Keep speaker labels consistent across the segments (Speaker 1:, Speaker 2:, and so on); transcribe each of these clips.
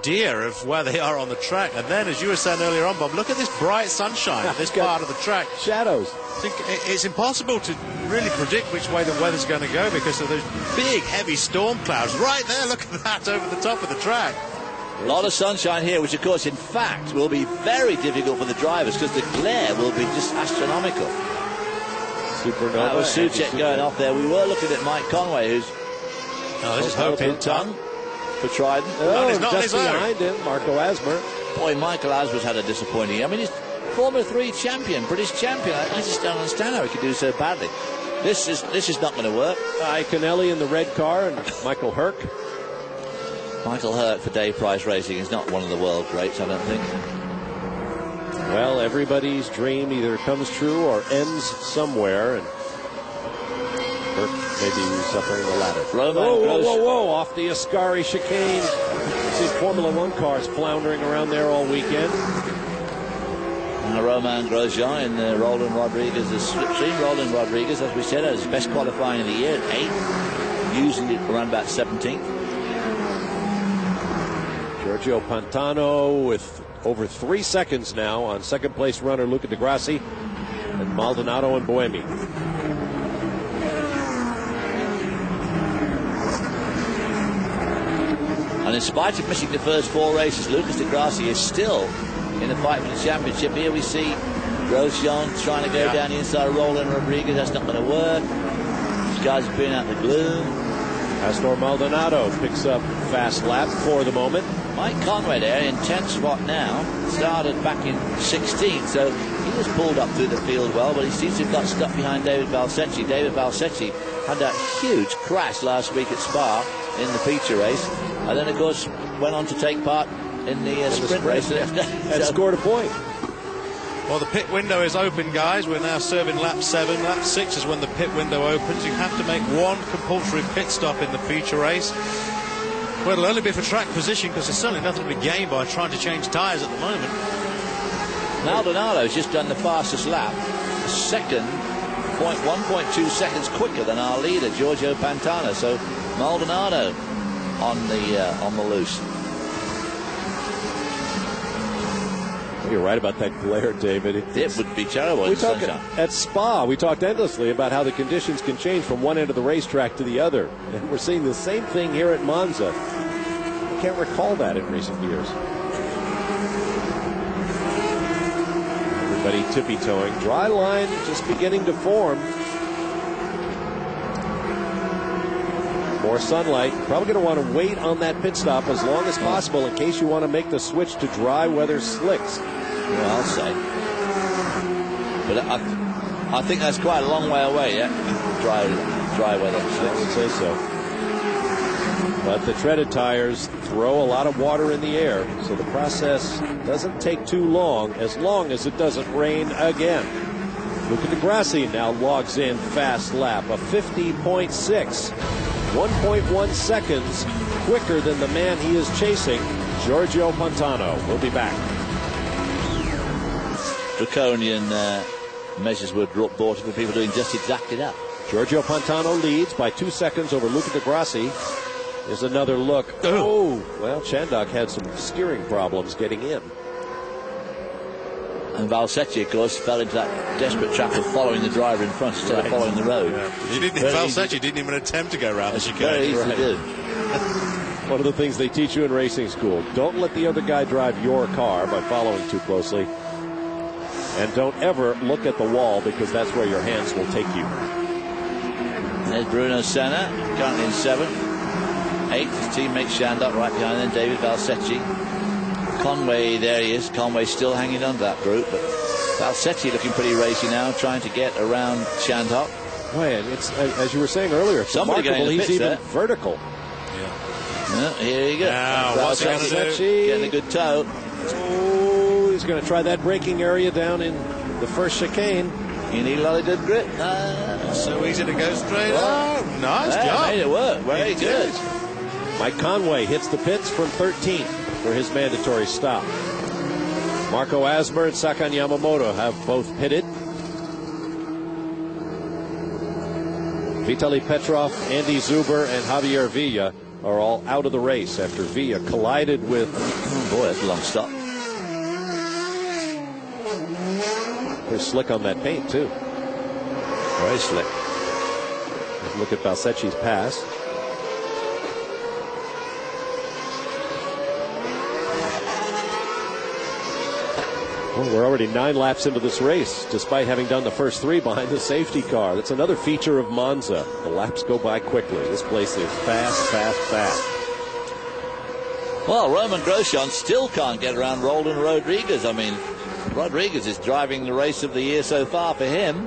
Speaker 1: idea of where they are on the track. And then, as you were saying earlier on, Bob, look at this bright sunshine at this part of the track.
Speaker 2: Shadows.
Speaker 1: I think it's impossible to really predict which way the weather's going to go because of those big, heavy storm clouds right there. Look at that over the top of the track.
Speaker 3: A lot of sunshine here, which, of course, in fact, will be very difficult for the drivers because the glare will be just astronomical.
Speaker 2: Supernova.
Speaker 3: That was Suchek going off there. We were looking at Mike Conway, who's
Speaker 1: this is hoping
Speaker 3: tongue for Trident.
Speaker 2: Oh,
Speaker 1: he's not
Speaker 2: just behind him, Marco Asmer.
Speaker 3: Boy, Michael Asmer's had a disappointing. I mean, he's Formula 3 champion, British champion. I just don't understand how he could do so badly. This is not going to work.
Speaker 2: Iconelli in the red car and Michael Herc.
Speaker 3: Michael Herc for Dave Price Racing is not one of the world greats, I don't think.
Speaker 2: Well, everybody's dream either comes true or ends somewhere, and Herc maybe suffering the latter. Whoa, off the Ascari chicane. See Formula One cars floundering around there all weekend.
Speaker 3: Romain Grosjean in Roland Rodriguez's slipstream. Roland Rodriguez, as we said, had his best qualifying of the year, 8th, using it around about 17th.
Speaker 2: Giorgio Pantano with over 3 seconds now on second place runner Luca Di Grassi and Maldonado and Buemi.
Speaker 3: And in spite of missing the first 4 races, Lucas Di Grassi is still in the fight for the championship. Here we see Grosjean trying to go down the inside of Roland Rodriguez. That's not going to work. These guys have been out in the gloom.
Speaker 2: Astor Maldonado picks up fast lap for the moment.
Speaker 3: Mike Conway there in 10th spot now. Started back in 16th, so he was pulled up through the field well, but he seems to have got stuck behind David Valsecchi. David Valsecchi had that huge crash last week at Spa in the feature race, and then, of course, went on to take part in the sprint race.
Speaker 2: And scored a point.
Speaker 1: Well, the pit window is open, guys. We're now serving lap 7. Lap 6 is when the pit window opens. You have to make 1 compulsory pit stop in the feature race. Well, it'll only be for track position because there's certainly nothing to be gained by trying to change tyres at the moment.
Speaker 3: Maldonado's just done the fastest lap, a second, 1.2 seconds quicker than our leader, Giorgio Pantano. So Maldonado on the loose.
Speaker 2: You're right about that glare, David.
Speaker 3: It would be terrible.
Speaker 2: We talked at Spa. We talked endlessly about how the conditions can change from one end of the racetrack to the other, and we're seeing the same thing here at Monza. I can't recall that in recent years. Everybody tippy-toeing. Dry line just beginning to form. More sunlight. Probably going to want to wait on that pit stop as long as possible in case you want to make the switch to dry weather slicks.
Speaker 3: Well, I'll say. But I think that's quite a long way away, yeah? Dry weather slicks.
Speaker 2: I would say so. But the treaded tires throw a lot of water in the air, so the process doesn't take too long as it doesn't rain again. Luca Di Grassi now logs in fast lap, a 50.6. 1.1 seconds quicker than the man he is chasing, Giorgio Pantano. We'll be back.
Speaker 3: Draconian measures were brought for people doing just exactly that.
Speaker 2: Giorgio Pantano leads by 2 seconds over Luca Di Grassi. Here's another look. Oh, well, Chandok had some steering problems getting in.
Speaker 3: And Valsecchi, of course, fell into that desperate trap of following the driver in front instead of following the road.
Speaker 1: Yeah. Valsecchi didn't even attempt to go around the chicane.
Speaker 3: Very easy to do.
Speaker 2: One of the things they teach you in racing school: don't let the other guy drive your car by following too closely, and don't ever look at the wall because that's where your hands will take you.
Speaker 3: There's Bruno Senna, currently in 7th. 8th, his teammate Shandok right behind them, David Valsecchi. Conway, there he is. Conway still hanging on to that group, but Valsecchi looking pretty racy now, trying to get around Shandok.
Speaker 2: Boy, it's as you were saying earlier, it's remarkable he's even vertical.
Speaker 3: Yeah, here you go.
Speaker 1: Now, what's he going to do?
Speaker 3: Getting a good toe.
Speaker 2: Oh, he's going to try that braking area down in the first chicane.
Speaker 3: You need a lot of good grip.
Speaker 1: So easy to go straight up. Nice job.
Speaker 3: Made it work. Very good.
Speaker 2: Mike Conway hits the pits from 13th for his mandatory stop. Marco Asmer and Sakan Yamamoto have both pitted. Vitaly Petrov, Andy Zuber, and Javier Villa are all out of the race after Villa collided with.
Speaker 3: Boy, that's a long stop.
Speaker 2: They're slick on that paint, too.
Speaker 3: Very slick.
Speaker 2: Let's look at Balsecchi's pass. Well, we're already 9 laps into this race, despite having done the first 3 behind the safety car. That's another feature of Monza. The laps go by quickly. This place is fast, fast, fast.
Speaker 3: Well, Roman Grosjean still can't get around Roland Rodriguez. I mean, Rodriguez is driving the race of the year so far for him.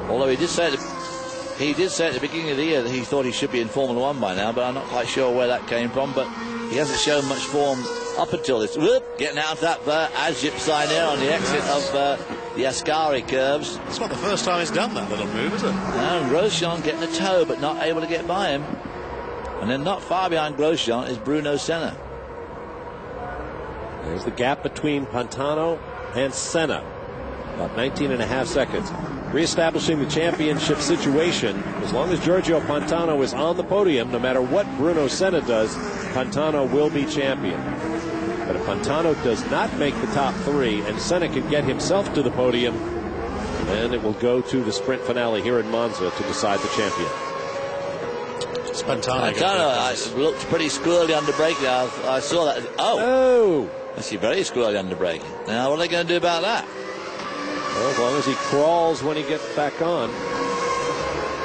Speaker 3: Although he did say at the beginning of the year that he thought he should be in Formula One by now, but I'm not quite sure where that came from. But he hasn't shown much form up until this. Whoop, getting out of that Azip sign there on the exit of the Ascari curves.
Speaker 1: It's not the first time he's done that little move, is it?
Speaker 3: And Grosjean getting a tow, but not able to get by him. And then not far behind Grosjean is Bruno Senna.
Speaker 2: There's the gap between Pantano and Senna. About 19.5 seconds. Reestablishing the championship situation. As long as Giorgio Pantano is on the podium, no matter what Bruno Senna does, Pantano will be champion. But if Pantano does not make the top 3 and Senna can get himself to the podium, then it will go to the sprint finale here in Monza to decide the champion.
Speaker 3: Pantano looked pretty squirrely under brake there. I saw that.
Speaker 2: Oh!
Speaker 3: Actually, very squirrely under brake. Now, what are they going to do about that?
Speaker 2: Well, as long as he crawls when he gets back on,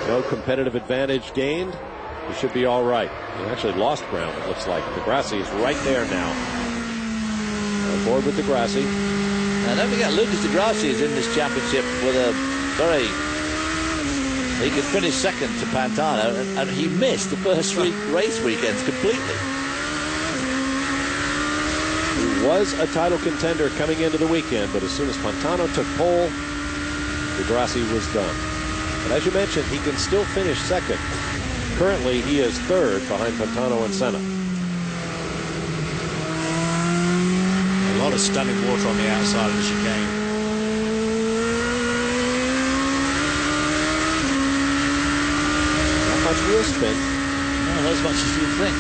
Speaker 2: no competitive advantage gained, he should be all right. He actually lost ground, it looks like. Degrassi is right there now. On board with Degrassi.
Speaker 3: Now, don't forget, Lucas Degrassi is in this championship with a very... He could finish second to Pantano, and he missed the first 3 race weekends completely.
Speaker 2: He was a title contender coming into the weekend, but as soon as Pantano took pole, Degrassi was done. But as you mentioned, he can still finish second. Currently, he is 3rd behind Pantano and Senna.
Speaker 1: A lot of standing water on the outside of the chicane.
Speaker 2: Not much wheel spin.
Speaker 3: Not as much as you think.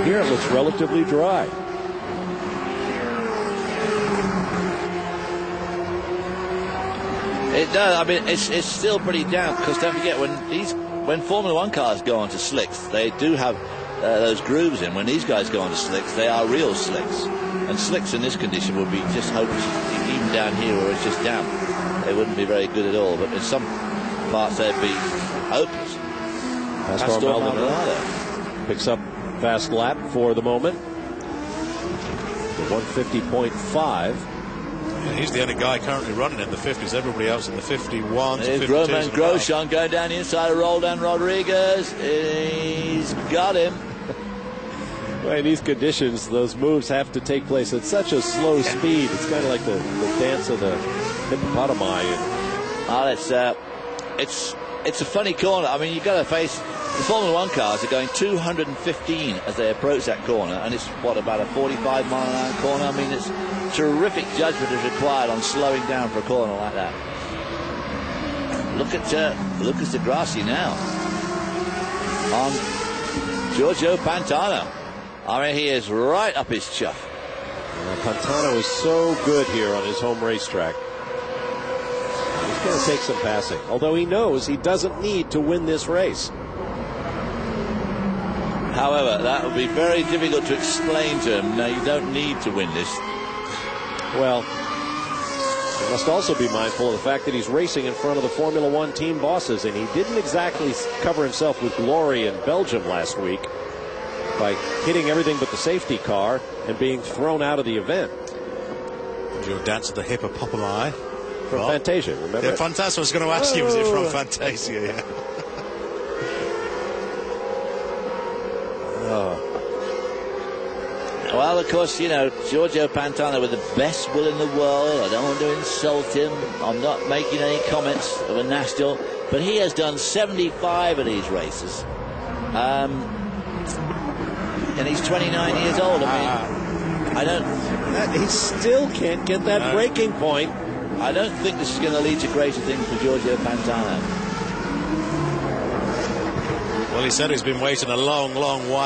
Speaker 2: Here it looks relatively dry.
Speaker 3: It does. I mean, it's still pretty damp because don't forget when Formula One cars go onto slicks, they do have those grooves in. When these guys go onto slicks, they are real slicks, and slicks in this condition would be just hopeless. Even down here where it's just damp, they wouldn't be very good at all. But in some parts they'd be hopeless.
Speaker 2: Pastor Maldonado picks up fast lap for the moment. The 150.5.
Speaker 1: Yeah, he's the only guy currently running in the 50s. Everybody else in the 51s.
Speaker 3: There's Roman Grosjean going down the inside of Roldan Rodriguez. He's got him.
Speaker 2: Well, in these conditions, those moves have to take place at such a slow speed. It's kind of like the dance of the hippopotami.
Speaker 3: It's a funny corner. I mean, you've got to face the Formula One cars are going 215 as they approach that corner, and it's about a 45-mile-an-hour corner. I mean, it's terrific judgment is required on slowing down for a corner like that. Look at Lucas Degrassi now on Giorgio Pantano. I mean, he is right up his chuff.
Speaker 2: Pantano is so good here on his home racetrack. He's going to take some passing, although he knows he doesn't need to win this race.
Speaker 3: However, that would be very difficult to explain to him. No, you don't need to win this.
Speaker 2: Well, he must also be mindful of the fact that he's racing in front of the Formula One team bosses, and he didn't exactly cover himself with glory in Belgium last week by hitting everything but the safety car and being thrown out of the event.
Speaker 1: Your dance of the hippopotami.
Speaker 2: From Fantasia, remember?
Speaker 1: Yeah, Fantasia. I was going to ask you, was it from Fantasia? Yeah.
Speaker 3: Well, of course, you know, Giorgio Pantano with the best will in the world. I don't want to insult him. I'm not making any comments of a national, but he has done 75 of these races. And he's 29 years old. I mean, I don't...
Speaker 2: He still can't get that breaking point.
Speaker 3: I don't think this is going to lead to greater things for Giorgio Pantano.
Speaker 1: Well, he said he's been waiting a long, long while.